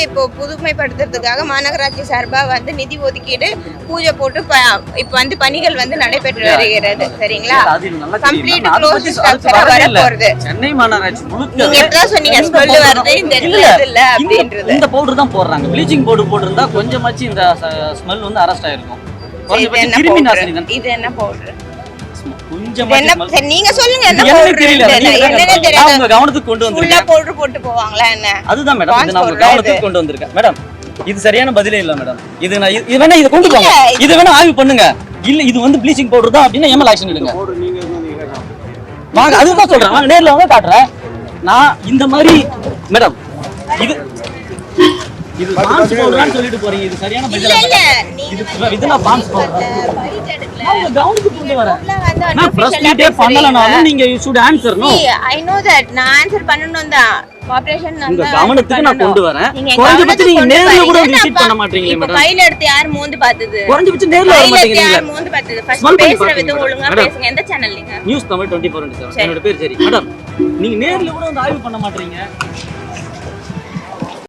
இப்போ புதுமைப்படுத்துறதுக்காக மாநகராட்சி சார்பா வந்து நிதி ஒதுக்கீடு பூஜை போட்டு இப்போ வந்து பணிகள் வந்து நடைபெற்று வருகிறது. சரிங்களா? கம்ப்ளீட் க்ளோஸ் ஸ்ட்ரக்சரா வர போறது. சென்னை மாநகராட்சி நீங்க எப்பதான் சொன்னீங்க ஸ்மெல் வருது இந்த இடத்துல இல்ல அப்படின்றது. இந்த பவுடர் தான் போடுறாங்க. ப்ளீச்சிங் பவுடர் போட்டுருந்தா கொஞ்சமாச்சு இந்த ஸ்மெல் வந்து அரெஸ்ட் ஆயிருக்கும். கிருமி நாசினி தான். இது என்ன பவுடர்? கொஞ்சமாச்சு நீங்க சொல்லுங்க என்ன எனக்கு தெரியல. என்னன்னு தெரியாது. உங்க கவனத்துக்கு கொண்டு வந்திருக்கேன். ஃபுல்லா பவுடர் போட்டு போவாங்களா என்ன? அதுதான் மேடம் இது நான் உங்க கவனத்துக்கு கொண்டு வந்திருக்கேன். மேடம் இது சரியான பதிலே இல்ல மேடம். இது நான் இது வேணா இத கொண்டு போங்க. இது வேணா ஆய்வு பண்ணுங்க. இல்ல இது வந்து ப்ளீச்சிங் பவுடர் தான் அப்படினா எம்எல் ஆக்ஷன் எடுங்க. வாங்க அதுதான் சொல்றேன். வாங்க நேர்ல வாங்க காட்றேன். நான் இந்த மாதிரி மேடம் இது பான்ஸ் பவுடர்னு சொல்லிட்டு போறீங்க. இது சரியான பதில் இல்ல. இதெல்லாம் பான்ஸ் பவுடர். நான் கவுனுக்கு கொண்டு வரேன். நான் பிரஸ்டீட்டே பண்ணலனாலும் நீங்க you should answer. No I know that. நான் ஆன்சர் பண்ணனும் தான். கோஆபரேஷன் உங்க கவனத்துக்கு நான் கொண்டு வரேன். குறைஞ்சபட்சம் நீங்க நேர்ல கூட விசிட் பண்ண மாட்டீங்களே மேடம். கையில எடுத்து யார் மோந்து பார்த்தது? குறைஞ்சபட்சம் நேர்ல வர மாட்டீங்க. யார் மோந்து பார்த்தது? ஃபர்ஸ்ட் பேசுற விதம் ஒழுங்கா பேசுங்க. எந்த சேனல் நீங்க? நியூஸ் தமிழ் 24/7. என்னோட பேர் சரி. மேடம் நீங்க நேர்ல கூட வந்து ஆய்வு பண்ண மாட்டீங்க.